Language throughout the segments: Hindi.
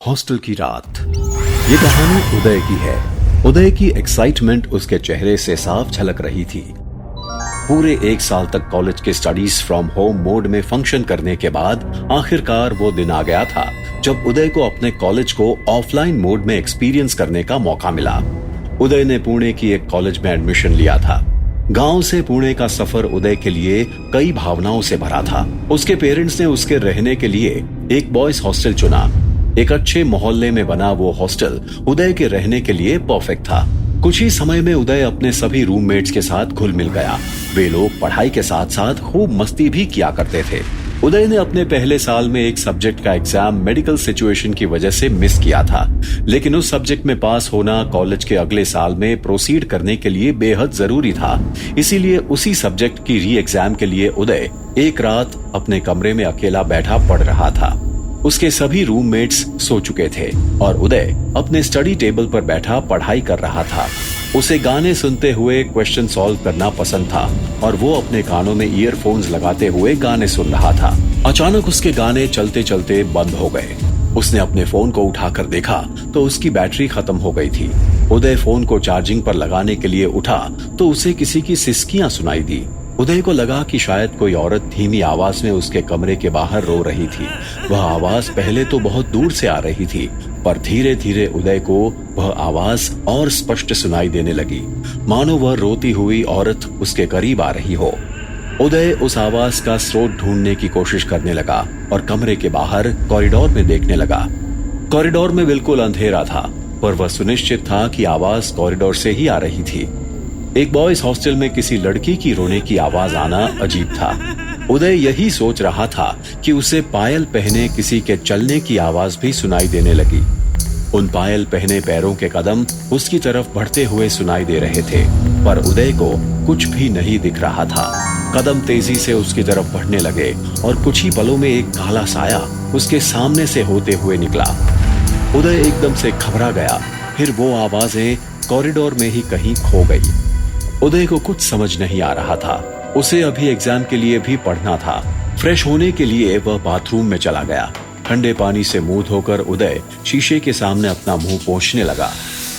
हॉस्टल की रात। ये कहानी उदय की है। उदय की एक्साइटमेंट उसके चेहरे से साफ झलक रही थी। पूरे 1 साल तक कॉलेज के स्टडीज फ्रॉम होम मोड में फंक्शन करने के बाद आखिरकार वो दिन आ गया था जब उदय को अपने कॉलेज को ऑफलाइन मोड में एक्सपीरियंस करने का मौका मिला। उदय ने पुणे की एक कॉलेज में एडमिशन लिया था। गांव से पुणे का सफर उदय के लिए कई भावनाओं से भरा था। उसके पेरेंट्स ने उसके रहने के लिए एक बॉयज हॉस्टल चुना। एक अच्छे मोहल्ले में बना वो हॉस्टल उदय के रहने के लिए परफेक्ट था। कुछ ही समय में उदय अपने सभी रूममेट्स के साथ घुल मिल गया। वे लोग पढ़ाई के साथ साथ खूब मस्ती भी किया करते थे। उदय ने अपने पहले साल में एक सब्जेक्ट का एग्जाम मेडिकल सिचुएशन की वजह से मिस किया था, लेकिन उस सब्जेक्ट में पास होना कॉलेज के अगले साल में प्रोसीड करने के लिए बेहद जरूरी था। इसीलिए उसी सब्जेक्ट की री एग्जाम के लिए उदय एक रात अपने कमरे में अकेला बैठा पढ़ रहा था। उसके सभी रूममेट्स सो चुके थे और उदय अपने स्टडी टेबल पर बैठा पढ़ाई कर रहा था। उसे गाने सुनते हुए क्वेश्चन सॉल्व करना पसंद था और वो अपने कानों में ईयरफोन्स लगाते हुए गाने सुन रहा था। अचानक उसके गाने चलते चलते बंद हो गए। उसने अपने फोन को उठाकर देखा तो उसकी बैटरी खत्म हो गई थी। उदय फोन को चार्जिंग पर लगाने के लिए उठा तो उसे किसी की सिसकियां सुनाई दी। उदय को लगा कि शायद कोई औरत धीमी आवाज में उसके कमरे के बाहर रो रही थी। वह आवाज पहले तो बहुत दूर से आ रही थी, पर धीरे धीरे उदय को वह आवाज और स्पष्ट सुनाई देने लगी, मानो वह रोती हुई औरत उसके करीब आ रही हो। उदय उस आवाज का स्रोत ढूंढने की कोशिश करने लगा और कमरे के बाहर कॉरिडोर में देखने लगा। कॉरिडोर में बिल्कुल अंधेरा था, पर वह सुनिश्चित था कि आवाज कॉरिडोर से ही आ रही थी। एक बॉयज हॉस्टल में किसी लड़की की रोने की आवाज आना अजीब था। उदय यही सोच रहा था कि उसे पायल पहने किसी के चलने की आवाज भी सुनाई देने लगी। उन पायल पहने पैरों के कदम उसकी तरफ बढ़ते हुए सुनाई दे रहे थे, पर उदय को कुछ भी नहीं दिख रहा था। कदम तेजी से उसकी तरफ बढ़ने लगे और कुछ ही पलों में एक काला साया उसके सामने से होते हुए निकला। उदय एकदम से घबरा गया। फिर वो आवाजें कॉरिडोर में ही कहीं खो गई। उदय को कुछ समझ नहीं आ रहा था। उसे अभी एग्जाम के लिए भी पढ़ना था। फ्रेश होने के लिए वह बाथरूम में चला गया। ठंडे पानी से मुंह धोकर उदय शीशे के सामने अपना मुंह पोंछने लगा।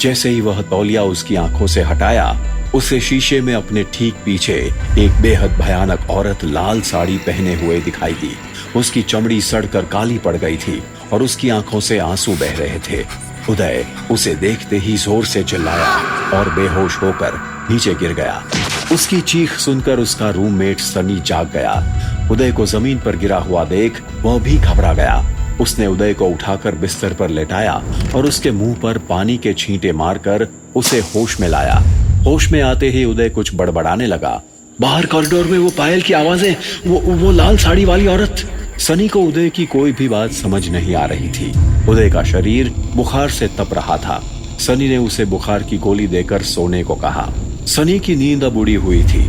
जैसे ही वह तौलिया उसकी आंखों से हटाया, उसे शीशे में अपने ठीक पीछे एक बेहद भयानक औरत लाल साड़ी पहने हुए दिखाई दी। उसकी चमड़ी सड़कर काली पड़ गई थी और उसकी आंखों से आंसू बह रहे थे। उदय उसे देखते ही जोर से चिल्लाया और बेहोश होकर नीचे गिर गया। उसकी चीख सुनकर उसका रूममेट सनी जाग गया। उदय को जमीन पर गिरा हुआ देख वह भी घबरा गया। उसने उदय को उठाकर बिस्तर पर लेटाया और उसके मुंह पर पानी के छींटे मारकर उसे होश में लाया। होश में आते ही उदय कुछ बड़बड़ाने लगा। बाहर कॉरिडोर में वो पायल की आवाजें, वो लाल साड़ी वाली औरत। सनी को उदय की कोई भी बात समझ नहीं आ रही थी। उदय का शरीर बुखार से तप रहा था। सनी ने उसे बुखार की गोली देकर सोने को कहा। सनी की नींद अब उड़ी हुई थी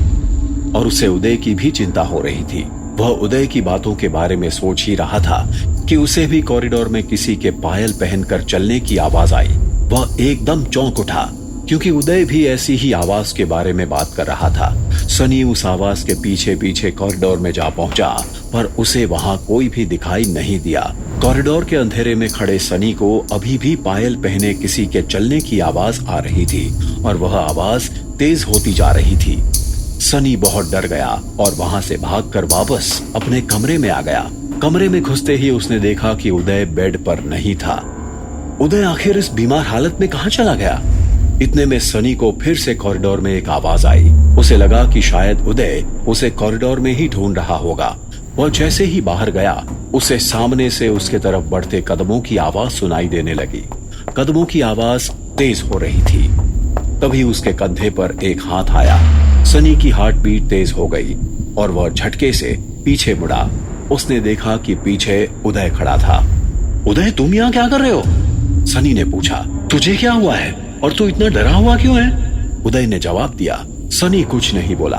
और उसे उदय की भी चिंता हो रही थी। वह उदय की बातों के बारे में सोच ही रहा था कि उसे भी कॉरिडोर में किसी के पायल पहनकर चलने की आवाज आई। वह एकदम चौंक उठा क्योंकि उदय भी ऐसी ही आवाज के बारे में बात कर रहा था। सनी उस आवाज के पीछे पीछे कॉरिडोर में जा पहुंचा, पर उसे वहां कोई भी दिखाई नहीं दिया। कॉरिडोर के अंधेरे में खड़े सनी को अभी भी पायल पहने किसी के चलने की आवाज आ रही थी और वह आवाज तेज होती जा रही थी। सनी बहुत डर गया और वहां से भागकर वापस अपने कमरे में आ गया। कमरे में घुसते ही उसने देखा कि उदय बेड पर नहीं था। उदय आखिर इस बीमार हालत में कहां चला गया? इतने में सनी को फिर से कॉरिडोर में एक आवाज आई। उसे लगा कि शायद उदय उसे कॉरिडोर में ही ढूंढ रहा होगा। वह जैसे ही बाहर गया, उसे सामने से उसके तरफ बढ़ते कदमों की आवाज सुनाई देने लगी। कदमों की आवाज तेज हो रही थी। तभी उसके कंधे पर एक हाथ आया। सनी की हार्ट बीट तेज हो गई और वह झटके से पीछे मुड़ा। उसने देखा कि पीछे उदय खड़ा था। उदय, तुम यहाँ क्या कर रहे हो? सनी ने पूछा। तुझे क्या हुआ है और तू इतना डरा हुआ क्यों है? उदय ने जवाब दिया। सनी कुछ नहीं बोला।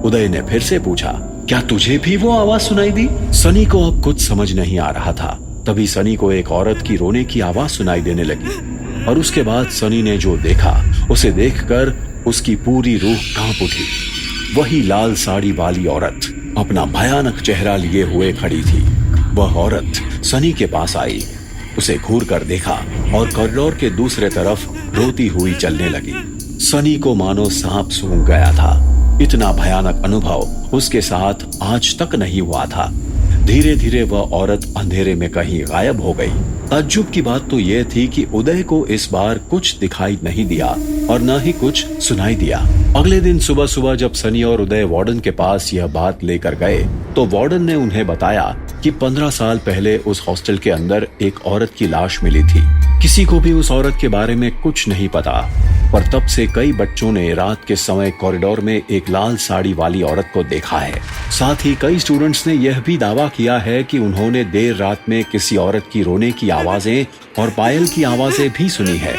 उदय ने फिर से पूछा, क्या तुझे भी वो आवाज सुनाई दी? सनी को अब कुछ समझ नहीं आ रहा था। तभी सनी को एक औरत की रोने की आवाज सुनाई देने लगी और उसके बाद सनी ने जो देखा, उसे देखकर उसकी पूरी रूह कांप उठी। वही लाल साड़ी वाली औरत अपना भयानक चेहरा लिए हुए खड़ी थी। वह औरत सनी के पास आई। उसे घूर कर देखा और कॉरिडोर के दूसरे तरफ रोती हुई चलने लगी। सनी को मानो सांप सूंघ गया था। इतना भयानक अनुभव उसके साथ आज तक नहीं हुआ था। धीरे धीरे वह औरत अंधेरे में कहीं गायब हो गई। ताज्जुब की बात तो यह थी कि उदय को इस बार कुछ दिखाई नहीं दिया और न ही कुछ सुनाई दिया। अगले दिन सुबह सुबह जब सनी और उदय वार्डन के पास यह बात लेकर गए तो वार्डन ने उन्हें बताया कि 15 साल पहले उस हॉस्टल के अंदर एक औरत की लाश मिली थी। किसी को भी उस औरत के बारे में कुछ नहीं पता, पर तब से कई बच्चों ने रात के समय कॉरिडोर में एक लाल साड़ी वाली औरत को देखा है। साथ ही कई स्टूडेंट्स ने यह भी दावा किया है कि उन्होंने देर रात में किसी औरत की रोने की आवाजें और पायल की आवाजें भी सुनी है।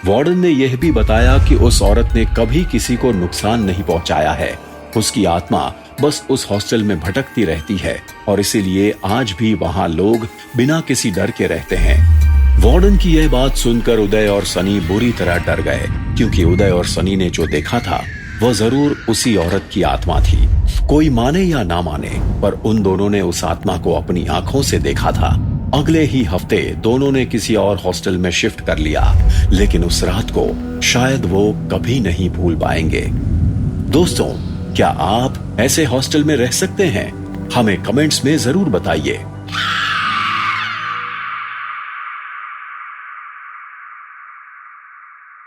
वार्डन ने यह भी बताया कि उस औरत ने कभी किसी को नुकसान नहीं पहुंचाया है। उसकी आत्मा बस उस हॉस्टल में भटकती रहती है और इसीलिए आज भी वहां लोग बिना किसी डर के रहते हैं। वार्डन की यह बात सुनकर उदय और सनी बुरी तरह डर गए, क्योंकि उदय और सनी ने जो देखा था वह जरूर उसी औरत की आत्मा थी। कोई माने या ना माने, पर उन दोनों ने उस आत्मा को अपनी आंखों से देखा था। अगले ही हफ्ते दोनों ने किसी और हॉस्टल में शिफ्ट कर लिया, लेकिन उस रात को शायद वो कभी नहीं भूल पाएंगे। दोस्तों, क्या आप ऐसे हॉस्टल में रह सकते हैं? हमें कमेंट्स में जरूर बताइए।